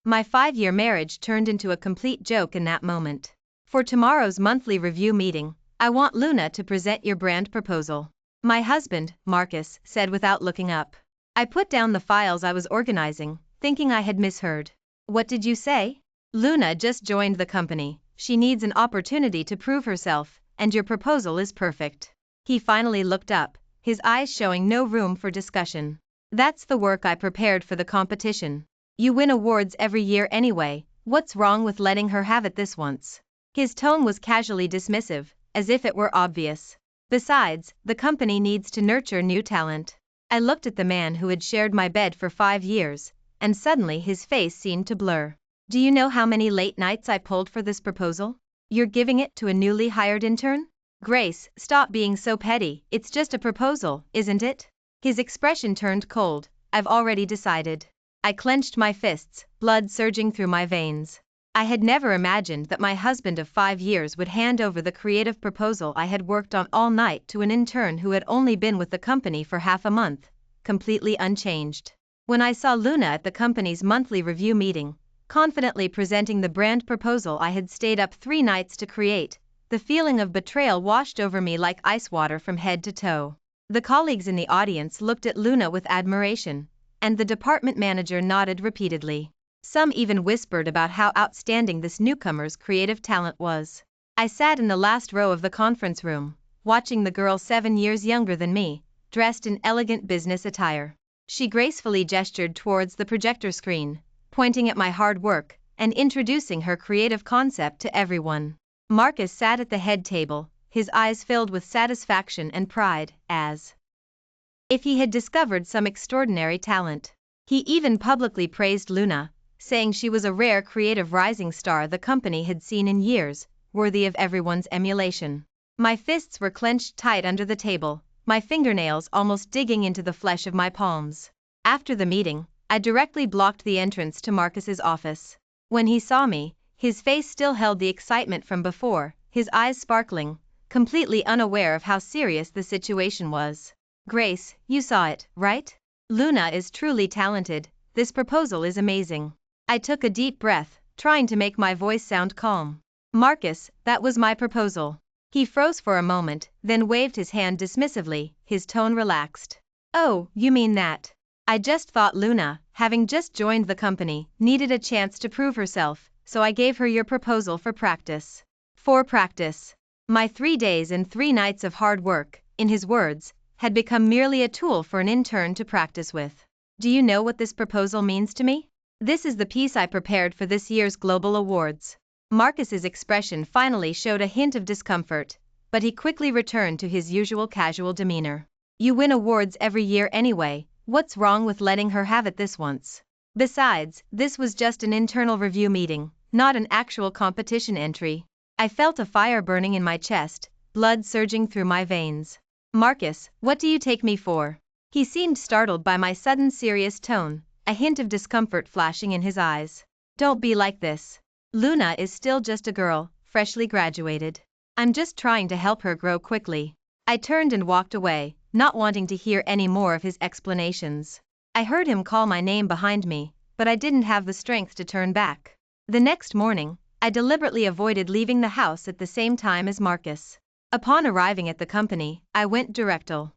My 5-year marriage turned into a complete joke in that moment. For tomorrow's monthly review meeting, I want Luna to present your brand proposal. My husband, Marcus, said without looking up. I put down the files I was organizing, thinking I had misheard. What did you say? Luna just joined the company. She needs an opportunity to prove herself, and your proposal is perfect. He finally looked up, his eyes showing no room for discussion. That's the work I prepared for the competition. You win awards every year anyway, what's wrong with letting her have it this once? His tone was casually dismissive, as if it were obvious. Besides, the company needs to nurture new talent. I looked at the man who had shared my bed for 5 years, and suddenly his face seemed to blur. Do you know how many late nights I pulled for this proposal? You're giving it to a newly hired intern? Grace, stop being so petty, it's just a proposal, isn't it? His expression turned cold. I've already decided. I clenched my fists, blood surging through my veins. I had never imagined that my husband of 5 years would hand over the creative proposal I had worked on all night to an intern who had only been with the company for half a month, completely unchanged. When I saw Luna at the company's monthly review meeting, confidently presenting the brand proposal I had stayed up 3 nights to create, the feeling of betrayal washed over me like ice water from head to toe. The colleagues in the audience looked at Luna with admiration, and the department manager nodded repeatedly. Some even whispered about how outstanding this newcomer's creative talent was. I sat in the last row of the conference room, watching the girl 7 years younger than me, dressed in elegant business attire. She gracefully gestured towards the projector screen, pointing at my hard work and introducing her creative concept to everyone. Marcus sat at the head table, his eyes filled with satisfaction and pride, as if he had discovered some extraordinary talent. He even publicly praised Luna, saying she was a rare creative rising star the company had seen in years, worthy of everyone's emulation. My fists were clenched tight under the table, my fingernails almost digging into the flesh of my palms. After the meeting, I directly blocked the entrance to Marcus's office. When he saw me, his face still held the excitement from before, his eyes sparkling, completely unaware of how serious the situation was. Grace, you saw it, right? Luna is truly talented, this proposal is amazing. I took a deep breath, trying to make my voice sound calm. Marcus, that was my proposal. He froze for a moment, then waved his hand dismissively, his tone relaxed. Oh, you mean that? I just thought Luna, having just joined the company, needed a chance to prove herself, so I gave her your proposal for practice. For practice. My 3 days and 3 nights of hard work, in his words, had become merely a tool for an intern to practice with. Do you know what this proposal means to me? This is the piece I prepared for this year's global awards. Marcus's expression finally showed a hint of discomfort, but he quickly returned to his usual casual demeanor. You win awards every year anyway, what's wrong with letting her have it this once? Besides, this was just an internal review meeting, not an actual competition entry. I felt a fire burning in my chest, blood surging through my veins. Marcus, what do you take me for? He seemed startled by my sudden serious tone, a hint of discomfort flashing in his eyes. Don't be like this. Luna is still just a girl, freshly graduated. I'm just trying to help her grow quickly. I turned and walked away, not wanting to hear any more of his explanations. I heard him call my name behind me, but I didn't have the strength to turn back. The next morning, I deliberately avoided leaving the house at the same time as Marcus. Upon arriving at the company, I went directly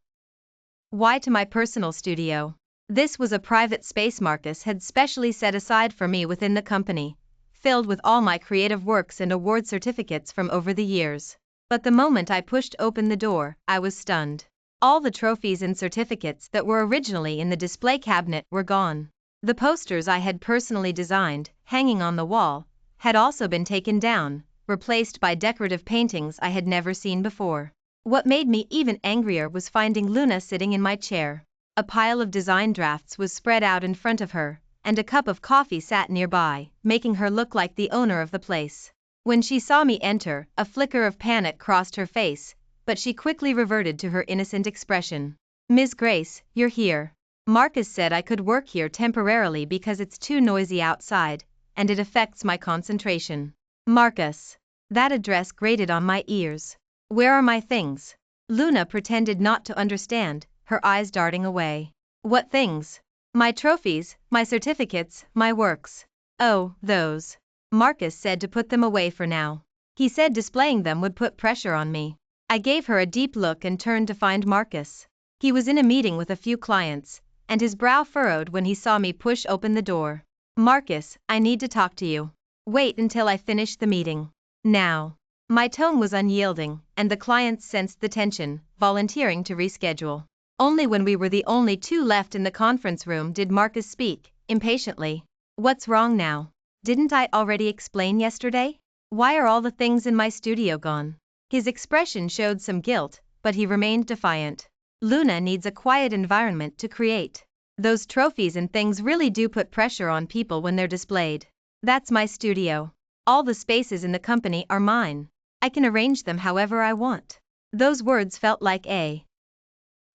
to my personal studio. This was a private space Marcus had specially set aside for me within the company, filled with all my creative works and award certificates from over the years. But the moment I pushed open the door, I was stunned. All the trophies and certificates that were originally in the display cabinet were gone. The posters I had personally designed, hanging on the wall, had also been taken down, replaced by decorative paintings I had never seen before. What made me even angrier was finding Luna sitting in my chair. A pile of design drafts was spread out in front of her, and a cup of coffee sat nearby, making her look like the owner of the place. When she saw me enter, a flicker of panic crossed her face, but she quickly reverted to her innocent expression. Ms. Grace, you're here. Marcus said I could work here temporarily because it's too noisy outside, and it affects my concentration. Marcus. That address grated on my ears. Where are my things? Luna pretended not to understand, her eyes darting away. What things? My trophies, my certificates, my works. Oh, those. Marcus said to put them away for now. He said displaying them would put pressure on me. I gave her a deep look and turned to find Marcus. He was in a meeting with a few clients, and his brow furrowed when he saw me push open the door. Marcus, I need to talk to you. Wait until I finish the meeting. Now. My tone was unyielding, and the clients sensed the tension, volunteering to reschedule. Only when we were the only two left in the conference room did Marcus speak, impatiently. What's wrong now? Didn't I already explain yesterday? Why are all the things in my studio gone? His expression showed some guilt, but he remained defiant. Luna needs a quiet environment to create. Those trophies and things really do put pressure on people when they're displayed. That's my studio. All the spaces in the company are mine. I can arrange them however I want. Those words felt like a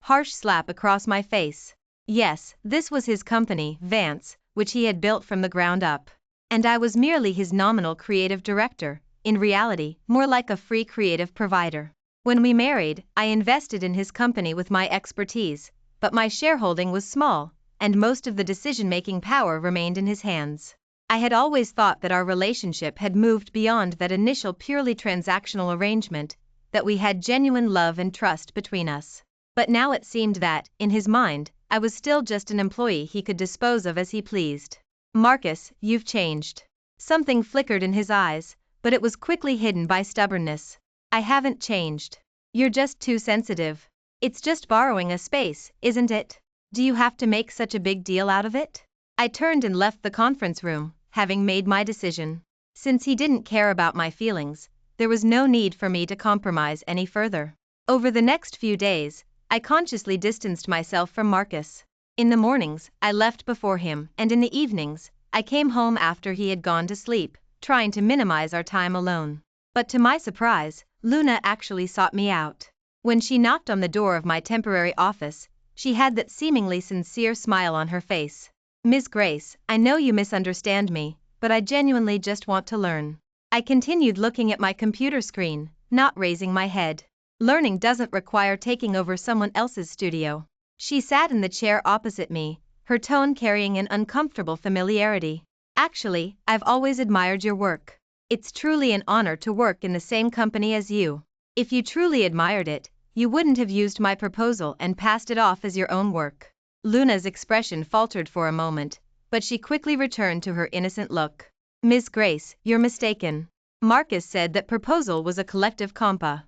harsh slap across my face. Yes, this was his company, Vance, which he had built from the ground up. And I was merely his nominal creative director, in reality, more like a free creative provider. When we married, I invested in his company with my expertise, but my shareholding was small, and most of the decision-making power remained in his hands. I had always thought that our relationship had moved beyond that initial purely transactional arrangement, that we had genuine love and trust between us. But now it seemed that, in his mind, I was still just an employee he could dispose of as he pleased. Marcus, you've changed. Something flickered in his eyes, but it was quickly hidden by stubbornness. I haven't changed. You're just too sensitive. It's just borrowing a space, isn't it? Do you have to make such a big deal out of it? I turned and left the conference room, having made my decision. Since he didn't care about my feelings, there was no need for me to compromise any further. Over the next few days, I consciously distanced myself from Marcus. In the mornings, I left before him, and in the evenings, I came home after he had gone to sleep, trying to minimize our time alone. But to my surprise, Luna actually sought me out. When she knocked on the door of my temporary office, she had that seemingly sincere smile on her face. Miss Grace, I know you misunderstand me, but I genuinely just want to learn. I continued looking at my computer screen, not raising my head. Learning doesn't require taking over someone else's studio. She sat in the chair opposite me, her tone carrying an uncomfortable familiarity. Actually, I've always admired your work. It's truly an honor to work in the same company as you. If you truly admired it, you wouldn't have used my proposal and passed it off as your own work. Luna's expression faltered for a moment, but she quickly returned to her innocent look. Miss Grace, you're mistaken. Marcus said that proposal was a collective compa.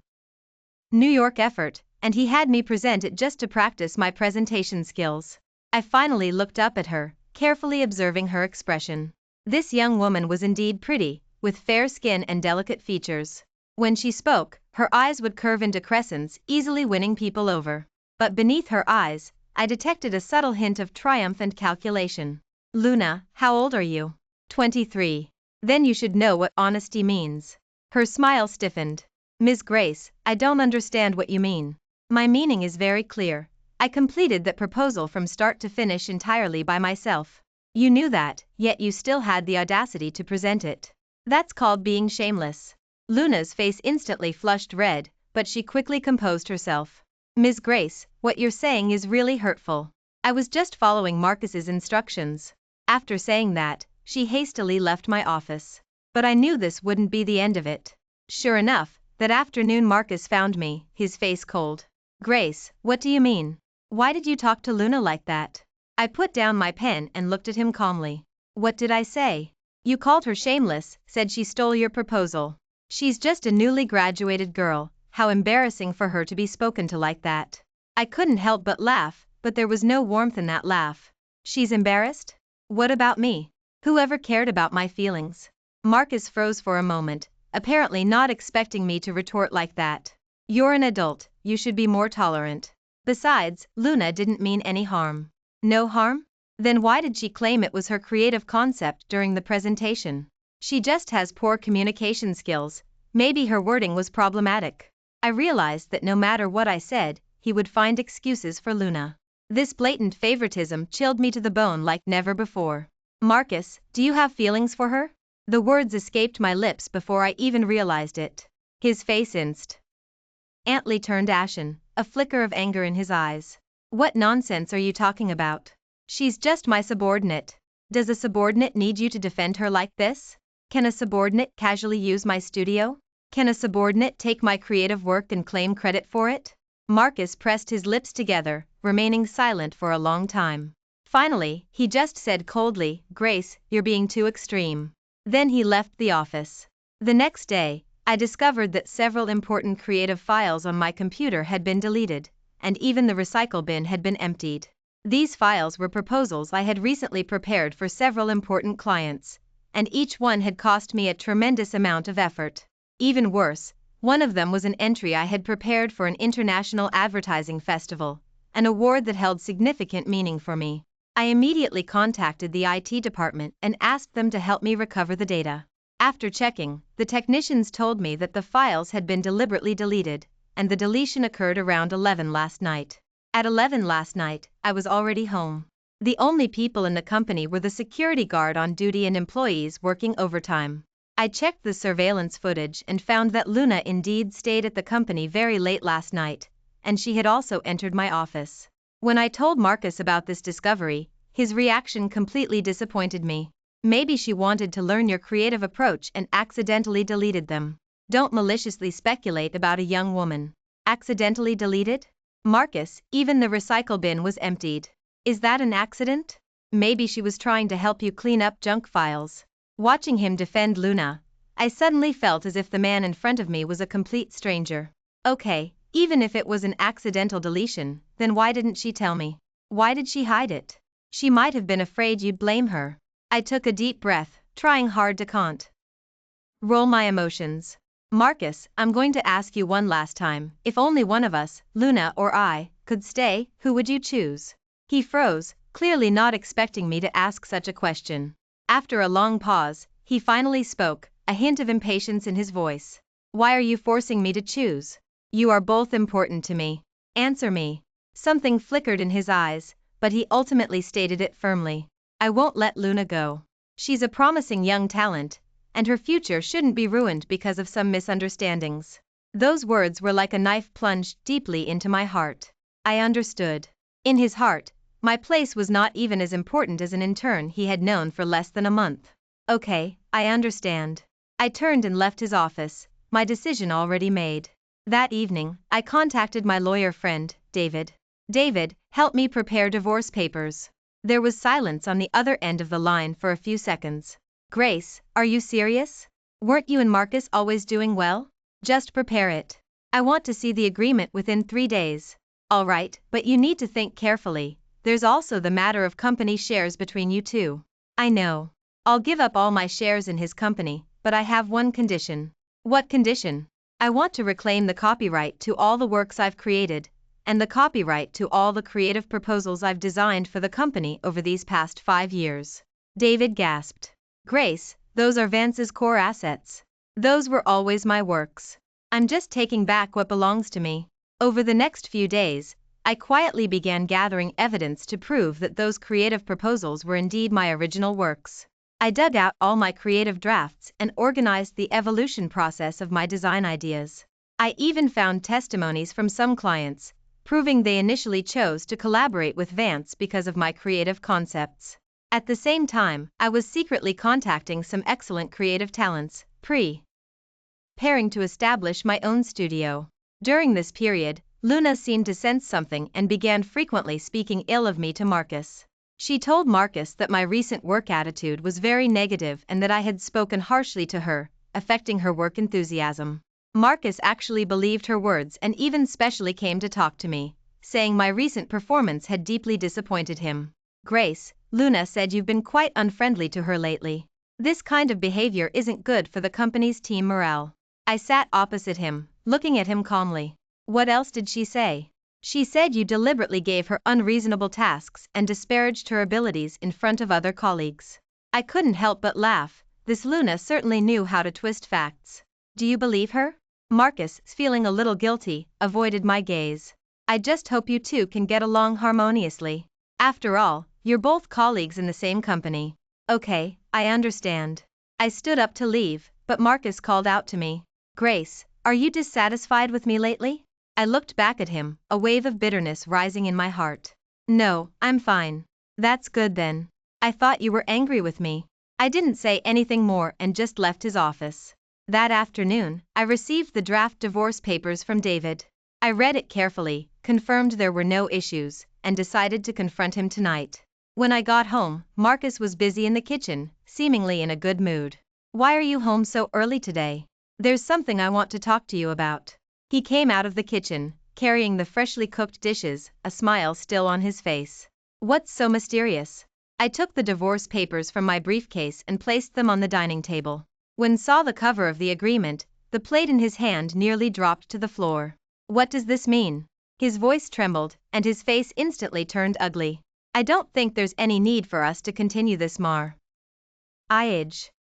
New York effort, and he had me present it just to practice my presentation skills. I finally looked up at her, carefully observing her expression. This young woman was indeed pretty, with fair skin and delicate features. When she spoke, her eyes would curve into crescents, easily winning people over. But beneath her eyes, I detected a subtle hint of triumph and calculation. Luna, how old are you? 23. Then you should know what honesty means. Her smile stiffened. Miss Grace, I don't understand what you mean. My meaning is very clear. I completed that proposal from start to finish entirely by myself. You knew that, yet you still had the audacity to present it. That's called being shameless. Luna's face instantly flushed red, but she quickly composed herself. Miss Grace, what you're saying is really hurtful. I was just following Marcus's instructions. After saying that, she hastily left my office. But I knew this wouldn't be the end of it. Sure enough, that afternoon Marcus found me, his face cold. Grace, what do you mean? Why did you talk to Luna like that? I put down my pen and looked at him calmly. What did I say? You called her shameless, said she stole your proposal. She's just a newly graduated girl, how embarrassing for her to be spoken to like that. I couldn't help but laugh, but there was no warmth in that laugh. She's embarrassed? What about me? Whoever cared about my feelings? Marcus froze for a moment, apparently not expecting me to retort like that. You're an adult, you should be more tolerant. Besides, Luna didn't mean any harm. No harm? Then why did she claim it was her creative concept during the presentation? She just has poor communication skills. Maybe her wording was problematic. I realized that no matter what I said, he would find excuses for Luna. This blatant favoritism chilled me to the bone like never before. Marcus, do you have feelings for her? The words escaped my lips before I even realized it. His face instantly turned ashen, a flicker of anger in his eyes. What nonsense are you talking about? She's just my subordinate. Does a subordinate need you to defend her like this? Can a subordinate casually use my studio? Can a subordinate take my creative work and claim credit for it? Marcus pressed his lips together, remaining silent for a long time. Finally, he just said coldly, "Grace, you're being too extreme." Then he left the office. The next day, I discovered that several important creative files on my computer had been deleted, and even the recycle bin had been emptied. These files were proposals I had recently prepared for several important clients, and each one had cost me a tremendous amount of effort. Even worse, one of them was an entry I had prepared for an international advertising festival, an award that held significant meaning for me. I immediately contacted the IT department and asked them to help me recover the data. After checking, the technicians told me that the files had been deliberately deleted, and the deletion occurred around 11 last night. At 11 last night, I was already home. The only people in the company were the security guard on duty and employees working overtime. I checked the surveillance footage and found that Luna indeed stayed at the company very late last night, and she had also entered my office. When I told Marcus about this discovery, his reaction completely disappointed me. Maybe she wanted to learn your creative approach and accidentally deleted them. Don't maliciously speculate about a young woman. Accidentally deleted? Marcus, even the recycle bin was emptied. Is that an accident? Maybe she was trying to help you clean up junk files. Watching him defend Luna, I suddenly felt as if the man in front of me was a complete stranger. Okay, even if it was an accidental deletion, then why didn't she tell me? Why did she hide it? She might have been afraid you'd blame her. I took a deep breath, trying hard to control my emotions. Marcus, I'm going to ask you one last time. If only one of us, Luna or I, could stay, who would you choose? He froze, clearly not expecting me to ask such a question. After a long pause, he finally spoke, a hint of impatience in his voice. Why are you forcing me to choose? You are both important to me. Answer me. Something flickered in his eyes, but he ultimately stated it firmly. I won't let Luna go. She's a promising young talent, and her future shouldn't be ruined because of some misunderstandings. Those words were like a knife plunged deeply into my heart. I understood. In his heart, my place was not even as important as an intern he had known for less than a month. Okay, I understand. I turned and left his office, my decision already made. That evening, I contacted my lawyer friend, David. David, help me prepare divorce papers. There was silence on the other end of the line for a few seconds. Grace, are you serious? Weren't you and Marcus always doing well? Just prepare it. I want to see the agreement within 3 days. All right, but you need to think carefully. There's also the matter of company shares between you two. I know. I'll give up all my shares in his company, but I have one condition. What condition? I want to reclaim the copyright to all the works I've created, and the copyright to all the creative proposals I've designed for the company over these past 5 years. David gasped. Grace, those are Vance's core assets. Those were always my works. I'm just taking back what belongs to me. Over the next few days, I quietly began gathering evidence to prove that those creative proposals were indeed my original works. I dug out all my creative drafts and organized the evolution process of my design ideas. I even found testimonies from some clients, proving they initially chose to collaborate with Vance because of my creative concepts. At the same time, I was secretly contacting some excellent creative talents, preparing to establish my own studio. During this period, Luna seemed to sense something and began frequently speaking ill of me to Marcus. She told Marcus that my recent work attitude was very negative and that I had spoken harshly to her, affecting her work enthusiasm. Marcus actually believed her words and even specially came to talk to me, saying my recent performance had deeply disappointed him. Grace, Luna said you've been quite unfriendly to her lately. This kind of behavior isn't good for the company's team morale. I sat opposite him, looking at him calmly. What else did she say? She said you deliberately gave her unreasonable tasks and disparaged her abilities in front of other colleagues. I couldn't help but laugh. This Luna certainly knew how to twist facts. Do you believe her? Marcus, feeling a little guilty, avoided my gaze. I just hope you two can get along harmoniously. After all, you're both colleagues in the same company. Okay, I understand. I stood up to leave, but Marcus called out to me. Grace, are you dissatisfied with me lately? I looked back at him, a wave of bitterness rising in my heart. No, I'm fine. That's good then. I thought you were angry with me. I didn't say anything more and just left his office. That afternoon, I received the draft divorce papers from David. I read it carefully, confirmed there were no issues, and decided to confront him tonight. When I got home, Marcus was busy in the kitchen, seemingly in a good mood. Why are you home so early today? There's something I want to talk to you about. He came out of the kitchen, carrying the freshly cooked dishes, a smile still on his face. What's so mysterious? I took the divorce papers from my briefcase and placed them on the dining table. When saw the cover of the agreement, the plate in his hand nearly dropped to the floor. What does this mean? His voice trembled, and his face instantly turned ugly. I don't think there's any need for us to continue this, Mar.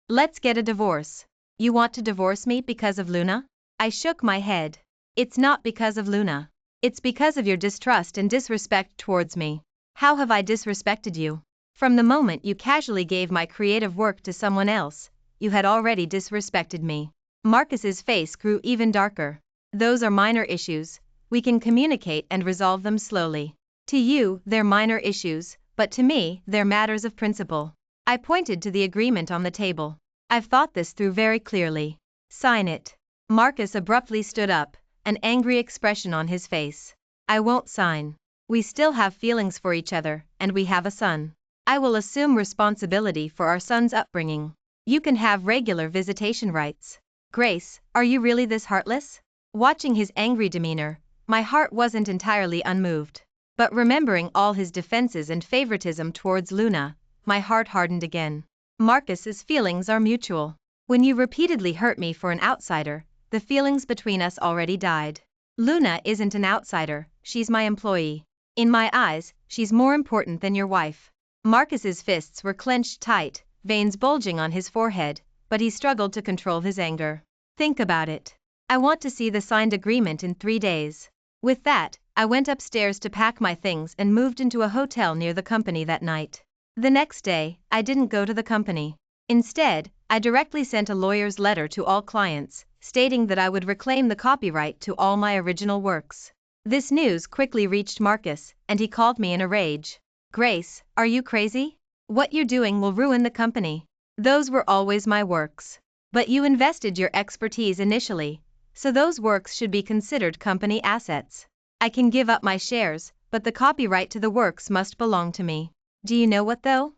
Let's get a divorce. You want to divorce me because of Luna? I shook my head. It's not because of Luna. It's because of your distrust and disrespect towards me. How have I disrespected you? From the moment you casually gave my creative work to someone else, you had already disrespected me. Marcus's face grew even darker. Those are minor issues. We can communicate and resolve them slowly. To you, they're minor issues, but to me, they're matters of principle. I pointed to the agreement on the table. I've thought this through very clearly. Sign it. Marcus abruptly stood up, an angry expression on his face. I won't sign. We still have feelings for each other, and we have a son. I will assume responsibility for our son's upbringing. You can have regular visitation rights. Grace, are you really this heartless? Watching his angry demeanor, my heart wasn't entirely unmoved. But remembering all his defenses and favoritism towards Luna, my heart hardened again. Marcus's feelings are mutual. When you repeatedly hurt me for an outsider, the feelings between us already died. Luna isn't an outsider, she's my employee. In my eyes, she's more important than your wife. Marcus's fists were clenched tight, veins bulging on his forehead, but he struggled to control his anger. Think about it. I want to see the signed agreement in 3 days. With that, I went upstairs to pack my things and moved into a hotel near the company that night. The next day, I didn't go to the company. Instead, I directly sent a lawyer's letter to all clients, stating that I would reclaim the copyright to all my original works. This news quickly reached Marcus, and he called me in a rage. Grace, are you crazy? What you're doing will ruin the company. Those were always my works. But you invested your expertise initially, so those works should be considered company assets. I can give up my shares, but the copyright to the works must belong to me. Do you know what though?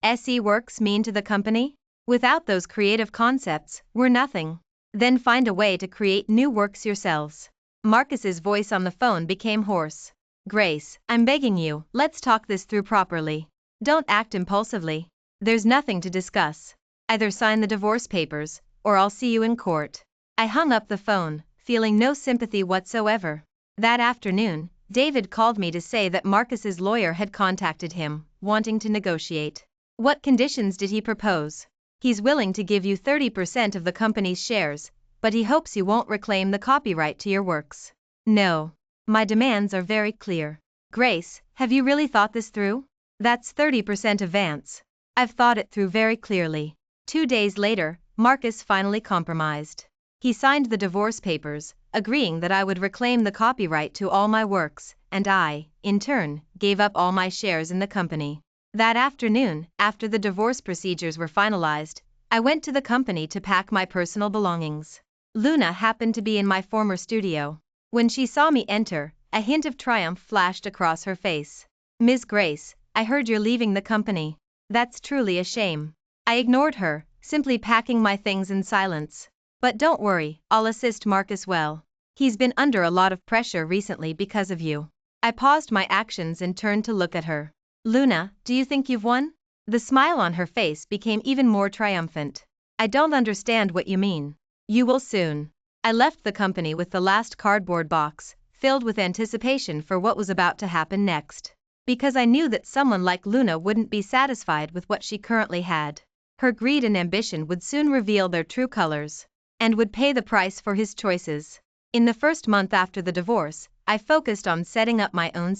SE works mean to the company? Without those creative concepts, we're nothing. Then find a way to create new works yourselves. Marcus's voice on the phone became hoarse. Grace, I'm begging you, let's talk this through properly. Don't act impulsively. There's nothing to discuss. Either sign the divorce papers, or I'll see you in court. I hung up the phone, feeling no sympathy whatsoever. That afternoon, David called me to say that Marcus's lawyer had contacted him, wanting to negotiate. What conditions did he propose? He's willing to give you 30% of the company's shares, but he hopes you won't reclaim the copyright to your works. No. My demands are very clear. Grace, have you really thought this through? That's 30% advance. I've thought it through very clearly. 2 days later, Marcus finally compromised. He signed the divorce papers, agreeing that I would reclaim the copyright to all my works, and I, in turn, gave up all my shares in the company. That afternoon, after the divorce procedures were finalized, I went to the company to pack my personal belongings. Luna happened to be in my former studio. When she saw me enter, a hint of triumph flashed across her face. Ms. Grace, I heard you're leaving the company. That's truly a shame. I ignored her, simply packing my things in silence. But don't worry, I'll assist Marcus well. He's been under a lot of pressure recently because of you. I paused my actions and turned to look at her. Luna, do you think you've won? The smile on her face became even more triumphant. I don't understand what you mean. You will soon. I left the company with the last cardboard box, filled with anticipation for what was about to happen next. Because I knew that someone like Luna wouldn't be satisfied with what she currently had. Her greed and ambition would soon reveal their true colors, and would pay the price for his choices. In the first month after the divorce, I focused on setting up my own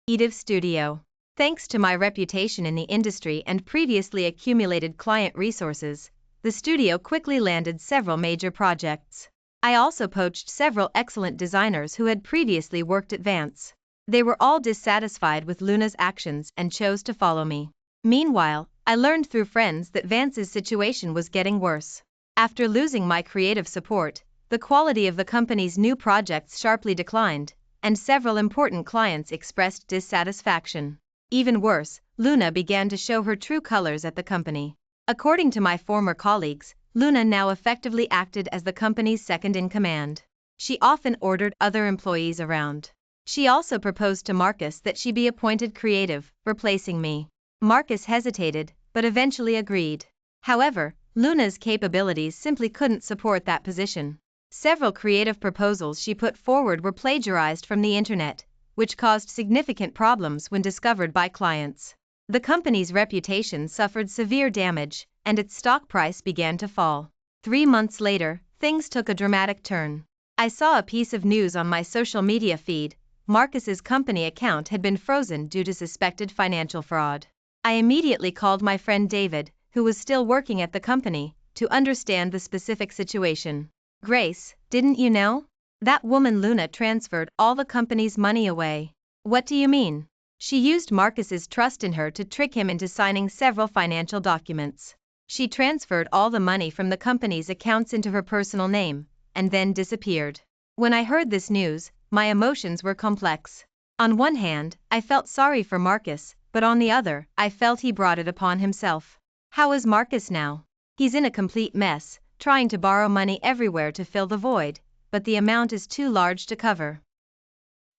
creative studio. Thanks to my reputation in the industry and previously accumulated client resources, the studio quickly landed several major projects. I also poached several excellent designers who had previously worked at Vance. They were all dissatisfied with Luna's actions and chose to follow me. Meanwhile, I learned through friends that Vance's situation was getting worse. After losing my creative support, the quality of the company's new projects sharply declined, and several important clients expressed dissatisfaction. Even worse, Luna began to show her true colors at the company. According to my former colleagues, Luna now effectively acted as the company's second-in-command. She often ordered other employees around. She also proposed to Marcus that she be appointed creative, replacing me. Marcus hesitated, but eventually agreed. However, Luna's capabilities simply couldn't support that position. Several creative proposals she put forward were plagiarized from the internet, which caused significant problems when discovered by clients. The company's reputation suffered severe damage, and its stock price began to fall. 3 months later, things took a dramatic turn. I saw a piece of news on my social media feed. Marcus's company account had been frozen due to suspected financial fraud. I immediately called my friend David, who was still working at the company, to understand the specific situation. Grace, didn't you know? That woman Luna transferred all the company's money away. What do you mean? She used Marcus's trust in her to trick him into signing several financial documents. She transferred all the money from the company's accounts into her personal name, and then disappeared. When I heard this news, my emotions were complex. On one hand, I felt sorry for Marcus, but on the other, I felt he brought it upon himself. How is Marcus now? He's in a complete mess, trying to borrow money everywhere to fill the void, but the amount is too large to cover.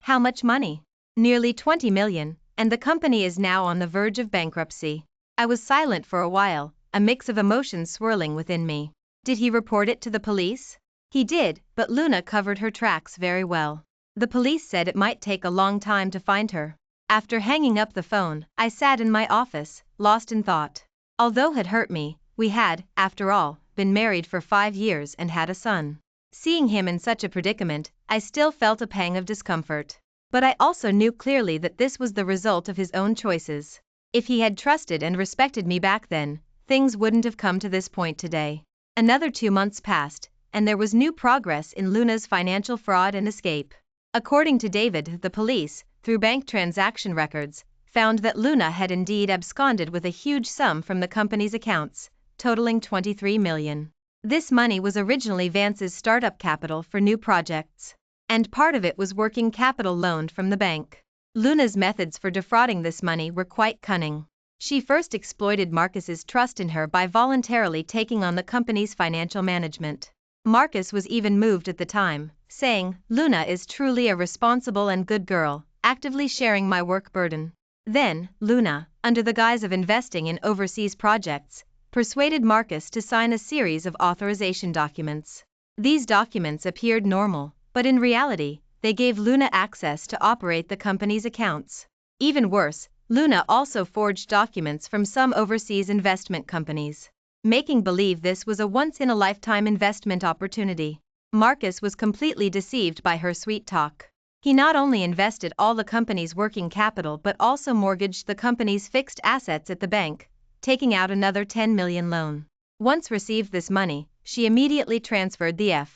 How much money? Nearly 20 million, and the company is now on the verge of bankruptcy. I was silent for a while, a mix of emotions swirling within me. Did he report it to the police? He did, but Luna covered her tracks very well. The police said it might take a long time to find her. After hanging up the phone, I sat in my office, lost in thought. Although it hurt me, we had, after all, been married for 5 years and had a son. Seeing him in such a predicament, I still felt a pang of discomfort. But I also knew clearly that this was the result of his own choices. If he had trusted and respected me back then, things wouldn't have come to this point today. Another 2 months passed, and there was new progress in Luna's financial fraud and escape. According to David, the police, through bank transaction records, found that Luna had indeed absconded with a huge sum from the company's accounts, totaling 23 million. This money was originally Vance's startup capital for new projects, and part of it was working capital loaned from the bank. Luna's methods for defrauding this money were quite cunning. She first exploited Marcus's trust in her by voluntarily taking on the company's financial management. Marcus was even moved at the time, saying, "Luna is truly a responsible and good girl, actively sharing my work burden." Then, Luna, under the guise of investing in overseas projects, persuaded Marcus to sign a series of authorization documents. These documents appeared normal, but in reality, they gave Luna access to operate the company's accounts. Even worse, Luna also forged documents from some overseas investment companies, making believe this was a once-in-a-lifetime investment opportunity. Marcus was completely deceived by her sweet talk. He not only invested all the company's working capital but also mortgaged the company's fixed assets at the bank, taking out another 10 million loan. Once received this money, she immediately transferred the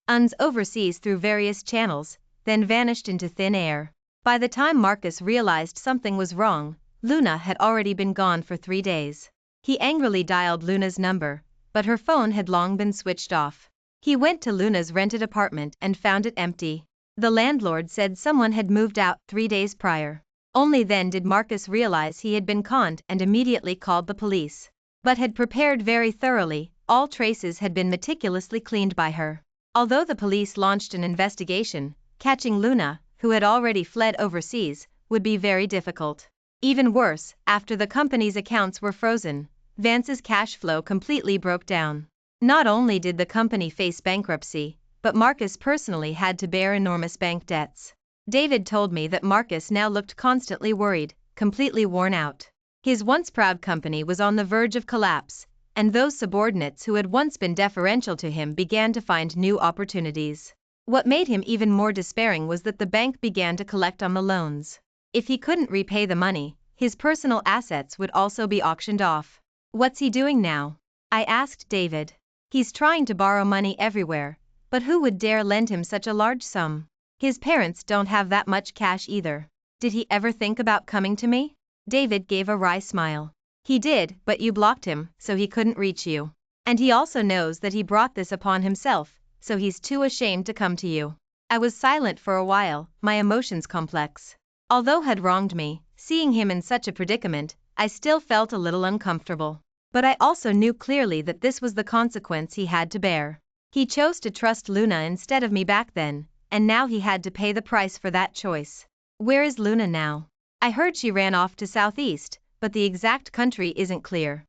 funds overseas through various channels, then vanished into thin air. By the time Marcus realized something was wrong, Luna had already been gone for 3 days. He angrily dialed Luna's number, but her phone had long been switched off. He went to Luna's rented apartment and found it empty. The landlord said someone had moved out 3 days prior. Only then did Marcus realize he had been conned and immediately called the police. But had prepared very thoroughly, all traces had been meticulously cleaned by her. Although the police launched an investigation, catching Luna, who had already fled overseas, would be very difficult. Even worse, after the company's accounts were frozen, Vance's cash flow completely broke down. Not only did the company face bankruptcy, but Marcus personally had to bear enormous bank debts. David told me that Marcus now looked constantly worried, completely worn out. His once proud company was on the verge of collapse, and those subordinates who had once been deferential to him began to find new opportunities. What made him even more despairing was that the bank began to collect on the loans. If he couldn't repay the money, his personal assets would also be auctioned off. "What's he doing now?" I asked David. "He's trying to borrow money everywhere, but who would dare lend him such a large sum? His parents don't have that much cash either. Did he ever think about coming to me? David gave a wry smile. He did, but you blocked him, so he couldn't reach you. And he also knows that he brought this upon himself, so he's too ashamed to come to you. I was silent for a while, my emotions complex. Although had wronged me, seeing him in such a predicament, I still felt a little uncomfortable. But I also knew clearly that this was the consequence he had to bear. He chose to trust Luna instead of me back then, and now he had to pay the price for that choice. Where is Luna now? I heard she ran off to Southeast, but the exact country isn't clear.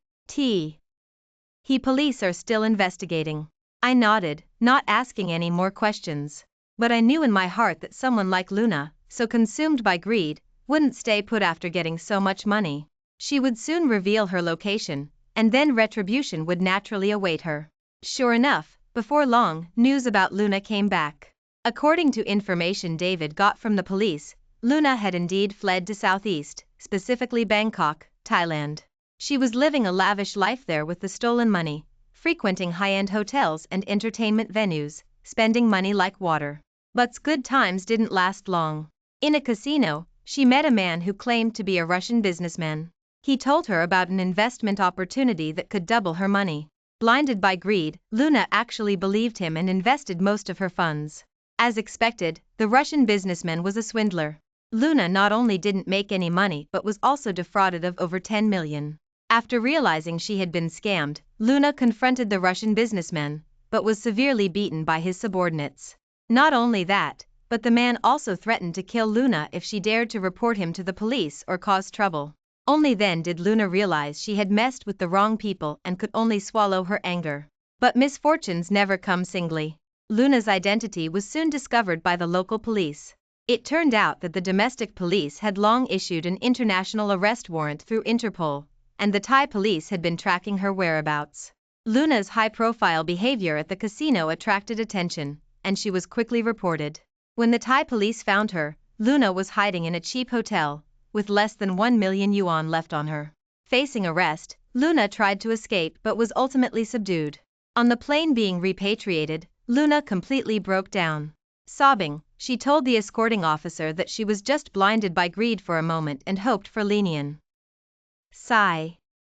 Police are still investigating. I nodded, not asking any more questions. But I knew in my heart that someone like Luna, so consumed by greed, wouldn't stay put after getting so much money. She would soon reveal her location, and then retribution would naturally await her. Sure enough, before long, news about Luna came back. According to information David got from the police, Luna had indeed fled to Southeast, specifically Bangkok, Thailand. She was living a lavish life there with the stolen money, frequenting high-end hotels and entertainment venues, spending money like water. But good times didn't last long. In a casino, she met a man who claimed to be a Russian businessman. He told her about an investment opportunity that could double her money. Blinded by greed, Luna actually believed him and invested most of her funds. As expected, the Russian businessman was a swindler. Luna not only didn't make any money but was also defrauded of over 10 million. After realizing she had been scammed, Luna confronted the Russian businessman, but was severely beaten by his subordinates. Not only that, but the man also threatened to kill Luna if she dared to report him to the police or cause trouble. Only then did Luna realize she had messed with the wrong people and could only swallow her anger. But misfortunes never come singly. Luna's identity was soon discovered by the local police. It turned out that the domestic police had long issued an international arrest warrant through Interpol, and the Thai police had been tracking her whereabouts. Luna's high-profile behavior at the casino attracted attention, and she was quickly reported. When the Thai police found her, Luna was hiding in a cheap hotel, with less than 1 million yuan left on her. Facing arrest, Luna tried to escape but was ultimately subdued. On the plane being repatriated, Luna completely broke down. Sobbing, she told the escorting officer that she was just blinded by greed for a moment and hoped for leniency.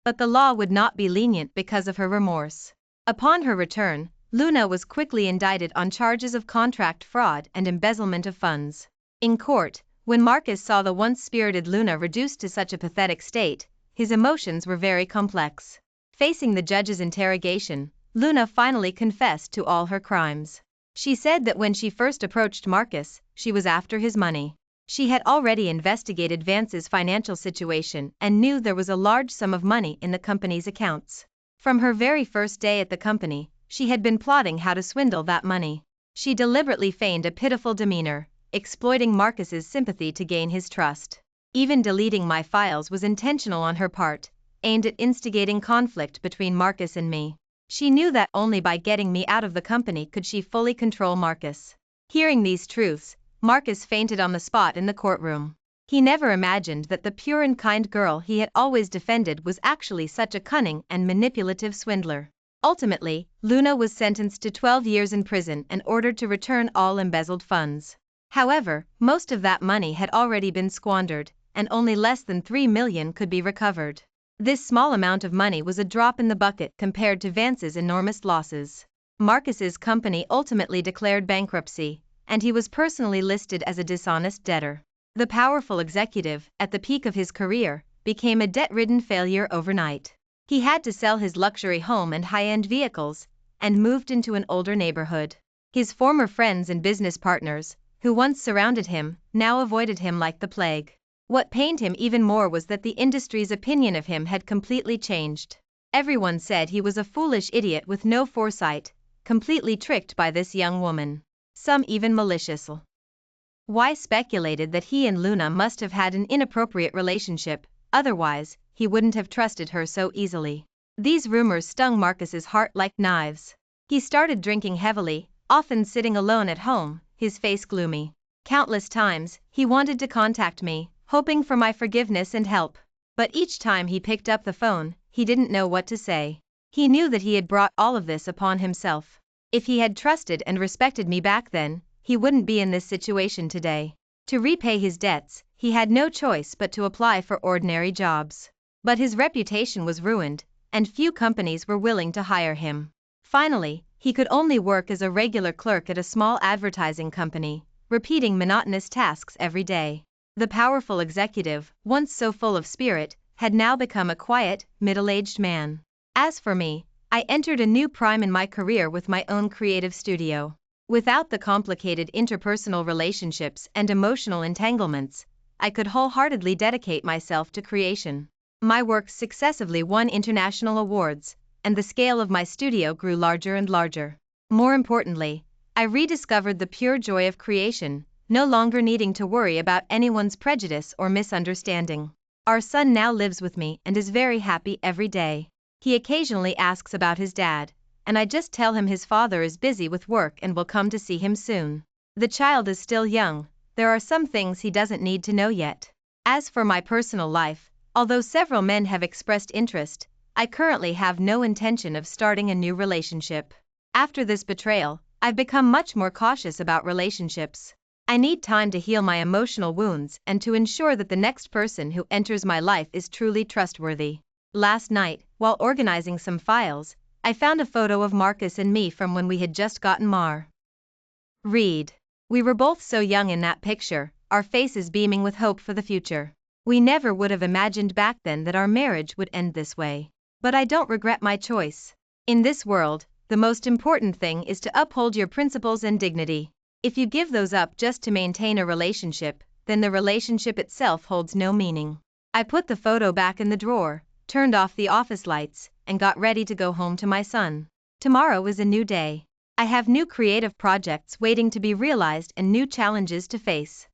But the law would not be lenient because of her remorse. Upon her return, Luna was quickly indicted on charges of contract fraud and embezzlement of funds. In court, when Marcus saw the once spirited Luna reduced to such a pathetic state, his emotions were very complex. Facing the judge's interrogation, Luna finally confessed to all her crimes. She said that when she first approached Marcus, she was after his money. She had already investigated Vance's financial situation and knew there was a large sum of money in the company's accounts. From her very first day at the company, she had been plotting how to swindle that money. She deliberately feigned a pitiful demeanor, exploiting Marcus's sympathy to gain his trust. Even deleting my files was intentional on her part, aimed at instigating conflict between Marcus and me. She knew that only by getting me out of the company could she fully control Marcus. Hearing these truths, Marcus fainted on the spot in the courtroom. He never imagined that the pure and kind girl he had always defended was actually such a cunning and manipulative swindler. Ultimately, Luna was sentenced to 12 years in prison and ordered to return all embezzled funds. However, most of that money had already been squandered, and only less than 3 million could be recovered. This small amount of money was a drop in the bucket compared to Vance's enormous losses. Marcus's company ultimately declared bankruptcy, and he was personally listed as a dishonest debtor. The powerful executive, at the peak of his career, became a debt-ridden failure overnight. He had to sell his luxury home and high-end vehicles, and moved into an older neighborhood. His former friends and business partners, who once surrounded him, now avoided him like the plague. What pained him even more was that the industry's opinion of him had completely changed. Everyone said he was a foolish idiot with no foresight, completely tricked by this young woman. Some even maliciously speculated that he and Luna must have had an inappropriate relationship, otherwise, he wouldn't have trusted her so easily. These rumors stung Marcus's heart like knives. He started drinking heavily, often sitting alone at home, his face gloomy. Countless times, he wanted to contact me, hoping for my forgiveness and help. But each time he picked up the phone, he didn't know what to say. He knew that he had brought all of this upon himself. If he had trusted and respected me back then, he wouldn't be in this situation today. To repay his debts, he had no choice but to apply for ordinary jobs. But his reputation was ruined, and few companies were willing to hire him. Finally, he could only work as a regular clerk at a small advertising company, repeating monotonous tasks every day. The powerful executive, once so full of spirit, had now become a quiet, middle-aged man. As for me, I entered a new prime in my career with my own creative studio. Without the complicated interpersonal relationships and emotional entanglements, I could wholeheartedly dedicate myself to creation. My works successively won international awards, and the scale of my studio grew larger and larger. More importantly, I rediscovered the pure joy of creation, no longer needing to worry about anyone's prejudice or misunderstanding. Our son now lives with me and is very happy every day. He occasionally asks about his dad, and I just tell him his father is busy with work and will come to see him soon. The child is still young, there are some things he doesn't need to know yet. As for my personal life, although several men have expressed interest, I currently have no intention of starting a new relationship. After this betrayal, I've become much more cautious about relationships. I need time to heal my emotional wounds and to ensure that the next person who enters my life is truly trustworthy. Last night, while organizing some files, I found a photo of Marcus and me from when we had just gotten married. We were both so young in that picture, our faces beaming with hope for the future. We never would have imagined back then that our marriage would end this way. But I don't regret my choice. In this world, the most important thing is to uphold your principles and dignity. If you give those up just to maintain a relationship, then the relationship itself holds no meaning. I put the photo back in the drawer, turned off the office lights, and got ready to go home to my son. Tomorrow is a new day. I have new creative projects waiting to be realized and new challenges to face.